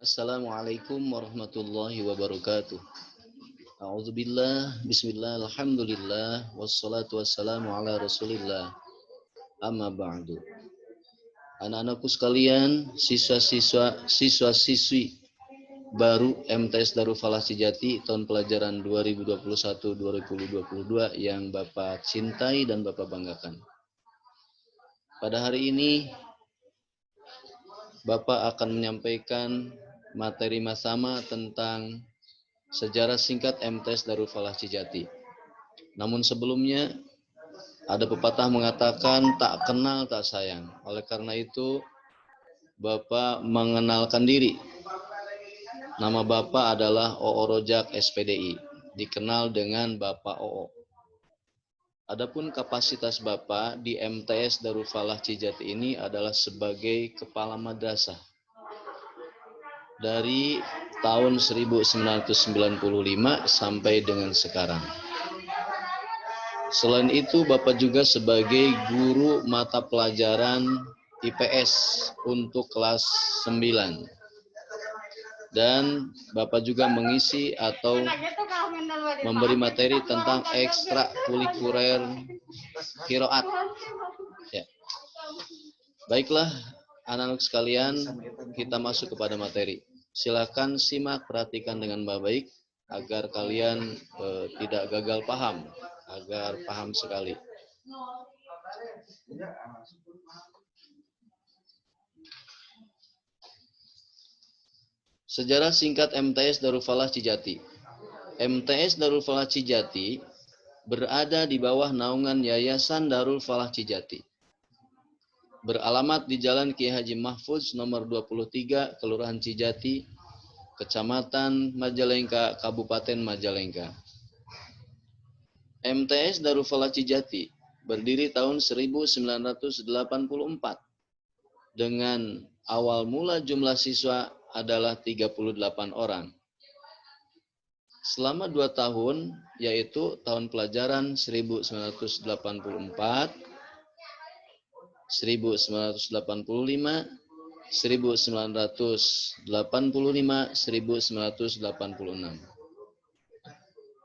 Assalamualaikum warahmatullahi wabarakatuh. A'udzubillah, bismillah, alhamdulillah, wassalatu wassalamu ala rasulillah. Amma ba'du. Anak-anakku sekalian, siswa-siswi baru MTS Darul Falah Cijati tahun pelajaran 2021-2022 yang Bapak cintai dan Bapak banggakan. Pada hari ini, Bapak akan menyampaikan materi masama tentang sejarah singkat MTS Darul Falah Cijati. Namun sebelumnya, ada pepatah mengatakan tak kenal tak sayang. Oleh karena itu, Bapak mengenalkan diri. Nama Bapak adalah Oo Rojak SPDI, dikenal dengan Bapak Oo. Adapun kapasitas Bapak di MTS Darul Falah Cijati ini adalah sebagai kepala madrasah. Dari tahun 1995 sampai dengan sekarang. Selain itu, Bapak juga sebagai guru mata pelajaran IPS untuk kelas 9. Dan Bapak juga mengisi atau memberi materi tentang ekstrakurikuler qiraat. Ya. Baiklah, anak-anak sekalian, kita masuk kepada materi. Silakan simak, perhatikan dengan baik agar kalian tidak gagal paham, agar paham sekali. Sejarah singkat MTS Darul Falah Cijati. MTS Darul Falah Cijati berada di bawah naungan Yayasan Darul Falah Cijati. Beralamat di Jalan Kiai Haji Mahfudz nomor 23, Kelurahan Cijati, Kecamatan Majalengka, Kabupaten Majalengka. MTS Darul Falah Cijati berdiri tahun 1984 dengan awal mula jumlah siswa adalah 38 orang. Selama 2 tahun, yaitu tahun pelajaran 1984, 1985, 1985, 1986.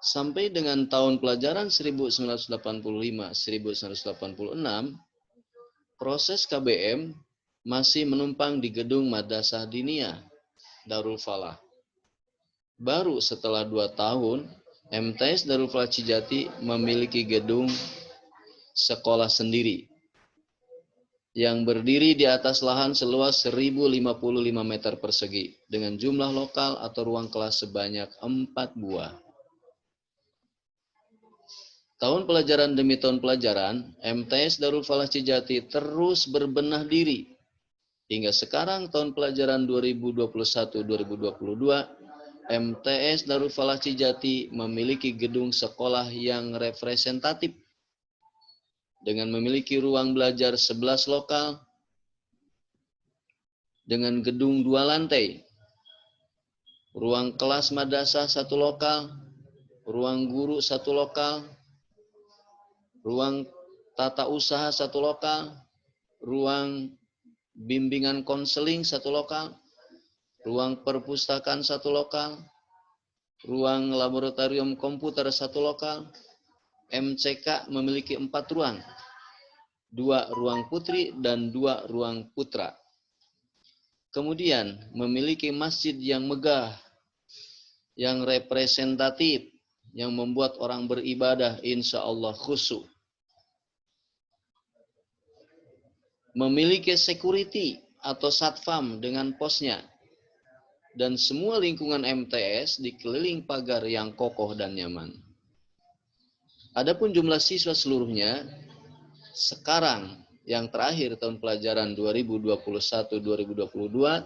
Sampai dengan tahun pelajaran 1985-1986, proses KBM masih menumpang di gedung Madrasah Diniyah Darul Falah. Baru setelah 2 tahun, MTS Darul Falah Cijati memiliki gedung sekolah sendiri yang berdiri di atas lahan seluas 1055 meter persegi dengan jumlah lokal atau ruang kelas sebanyak 4 buah. Tahun pelajaran demi tahun pelajaran, MTS Darul Falah Cijati terus berbenah diri. Hingga sekarang tahun pelajaran 2021-2022, MTS Darul Falah Cijati memiliki gedung sekolah yang representatif dengan memiliki ruang belajar 11 lokal dengan gedung 2 lantai, ruang kelas madrasah 1 lokal, ruang guru 1 lokal, ruang tata usaha 1 lokal, ruang bimbingan konseling 1 lokal, ruang perpustakaan 1 lokal, ruang laboratorium komputer 1 lokal. MCK memiliki 4 ruang, 2 ruang putri dan 2 ruang putra. Kemudian memiliki masjid yang megah, yang representatif, yang membuat orang beribadah insya Allah khusyuk. Memiliki security atau satpam dengan posnya. Dan semua lingkungan MTS dikeliling pagar yang kokoh dan nyaman. Adapun jumlah siswa seluruhnya, sekarang yang terakhir tahun pelajaran 2021-2022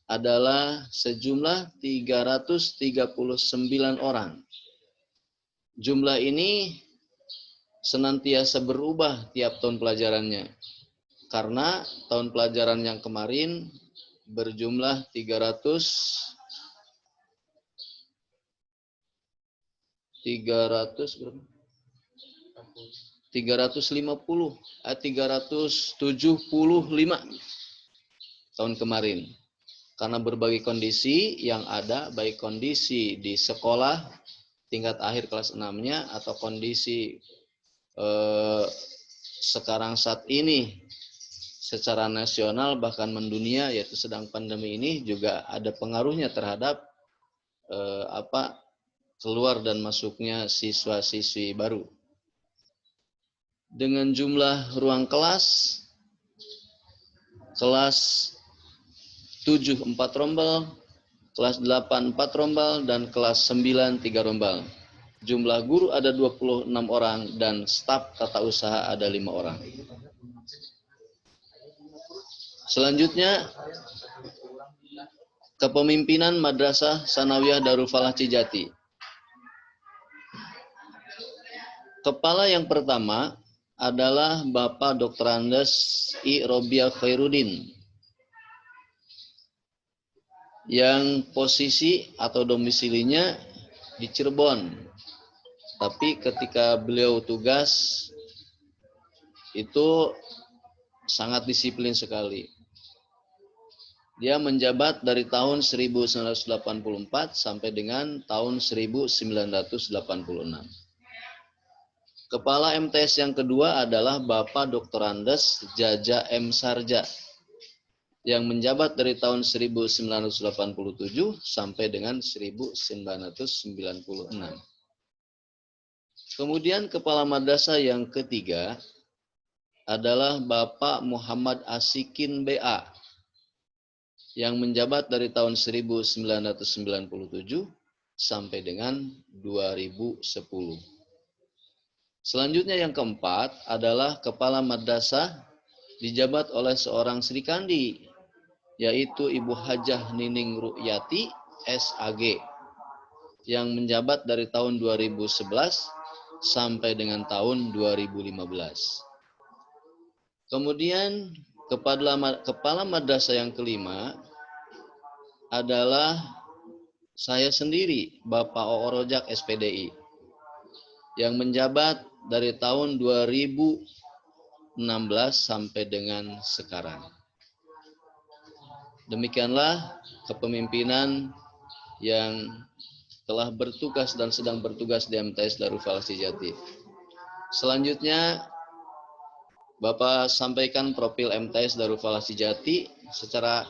adalah sejumlah 339 orang. Jumlah ini senantiasa berubah tiap tahun pelajarannya. Karena tahun pelajaran yang kemarin berjumlah 375 tahun kemarin. karena berbagai kondisi yang ada, baik kondisi di sekolah tingkat akhir kelas 6-nya atau kondisi sekarang saat ini secara nasional bahkan mendunia, yaitu sedang pandemi ini, juga ada pengaruhnya terhadap keluar dan masuknya siswa-siswi baru. Dengan jumlah ruang kelas 7 4 rombel, kelas 8 4 rombel, dan kelas 9 3 rombel. Jumlah guru ada 26 orang dan staf tata usaha ada 5 orang. Selanjutnya, kepemimpinan Madrasah Sanawiyah Darul Falah Cijati. Kepala yang pertama adalah Bapak Dr. Andes I. Robiah Khairuddin, yang posisi atau domisilinya di Cirebon. Tapi ketika beliau tugas itu sangat disiplin sekali. Dia menjabat dari tahun 1984 sampai dengan tahun 1986. Kepala MTS yang kedua adalah Bapak Dr. Andes Jaja M. Sarja, yang menjabat dari tahun 1987 sampai dengan 1996. Kemudian kepala madrasah yang ketiga adalah Bapak Muhammad Asikin BA, yang menjabat dari tahun 1997 sampai dengan 2010. Selanjutnya yang keempat adalah kepala madrasah dijabat oleh seorang Sri Kandi, yaitu Ibu Hajah Nining Ru'yati SAG, yang menjabat dari tahun 2011 sampai dengan tahun 2015. Kemudian kepala madrasah yang kelima adalah saya sendiri, Bapak O. Rojak SPDI, yang menjabat dari tahun 2016 sampai dengan sekarang. Demikianlah kepemimpinan yang telah bertugas dan sedang bertugas di MTS Darul Falah Cijati. Selanjutnya, Bapak sampaikan profil MTS Darul Falah Cijati secara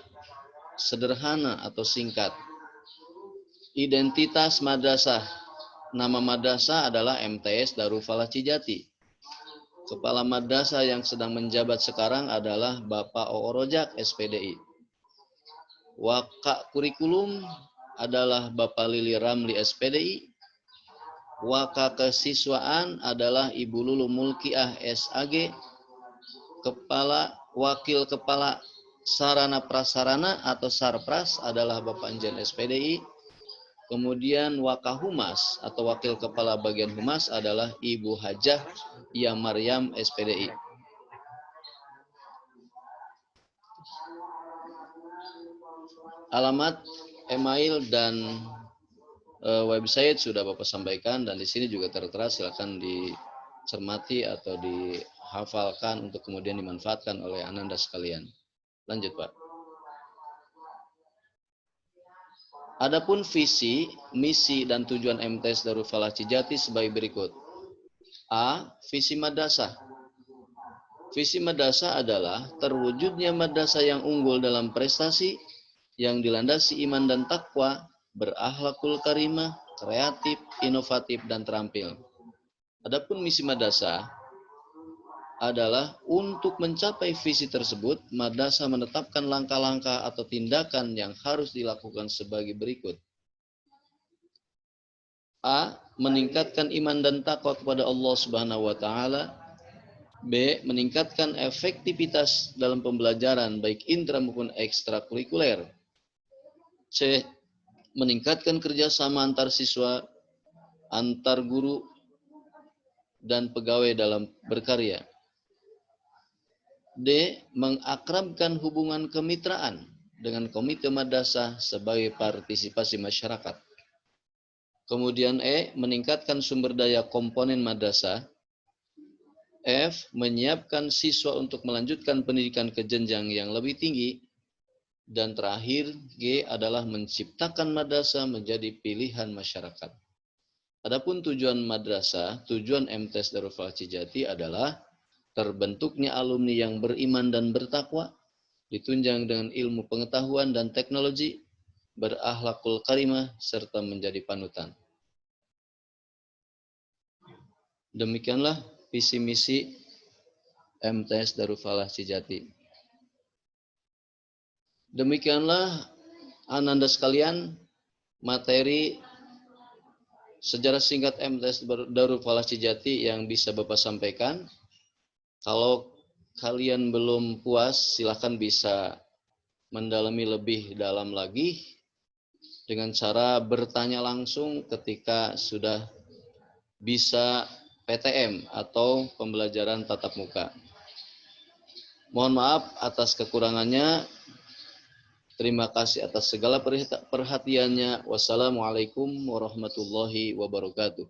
sederhana atau singkat. Identitas madrasah. Nama madrasah adalah MTS Darul Falah Cijati. Kepala madrasah yang sedang menjabat sekarang adalah Bapak O. Rojak SPDI. Waka kurikulum adalah Bapak Lili Ramli SPDI. Waka kesiswaan adalah Ibu Lulu Mulkiah SAG. Wakil Kepala Sarana Prasarana atau Sarpras adalah Bapak Anjan SPDI. Kemudian Wakahumas atau Wakil Kepala Bagian Humas adalah Ibu Hajah Ia Maryam SPDI. Alamat, email, dan website sudah Bapak sampaikan, dan di sini juga tertera, silakan dicermati atau dihafalkan untuk kemudian dimanfaatkan oleh Ananda sekalian. Lanjut, Pak. Adapun visi, misi, dan tujuan MTS Darul Falah Cijati sebagai berikut. A. Visi madrasah. Visi madrasah adalah terwujudnya madrasah yang unggul dalam prestasi, yang dilandasi iman dan takwa, berakhlakul karimah, kreatif, inovatif, dan terampil. Adapun misi madrasah adalah untuk mencapai visi tersebut, madrasah menetapkan langkah-langkah atau tindakan yang harus dilakukan sebagai berikut. A. Meningkatkan iman dan takwa kepada Allah Subhanahu wa taala. B. Meningkatkan efektivitas dalam pembelajaran baik intra maupun ekstrakurikuler. C. Meningkatkan kerjasama antar siswa, antar guru, dan pegawai dalam berkarya. D. Mengakrabkan hubungan kemitraan dengan komite madrasah sebagai partisipasi masyarakat. Kemudian E. Meningkatkan sumber daya komponen madrasah. F. Menyiapkan siswa untuk melanjutkan pendidikan ke jenjang yang lebih tinggi. Dan terakhir, G adalah menciptakan madrasah menjadi pilihan masyarakat. Adapun tujuan madrasah, tujuan MTS Darul Falah Cijati adalah terbentuknya alumni yang beriman dan bertakwa, ditunjang dengan ilmu pengetahuan dan teknologi, berakhlakul karimah, serta menjadi panutan. Demikianlah visi misi MTS Darul Falah Cijati. Demikianlah ananda sekalian materi sejarah singkat MTS Darul Falah Cijati yang bisa Bapak sampaikan. Kalau kalian belum puas, silakan bisa mendalami lebih dalam lagi dengan cara bertanya langsung ketika sudah bisa PTM atau pembelajaran tatap muka. Mohon maaf atas kekurangannya. Terima kasih atas segala perhatiannya. Wassalamualaikum warahmatullahi wabarakatuh.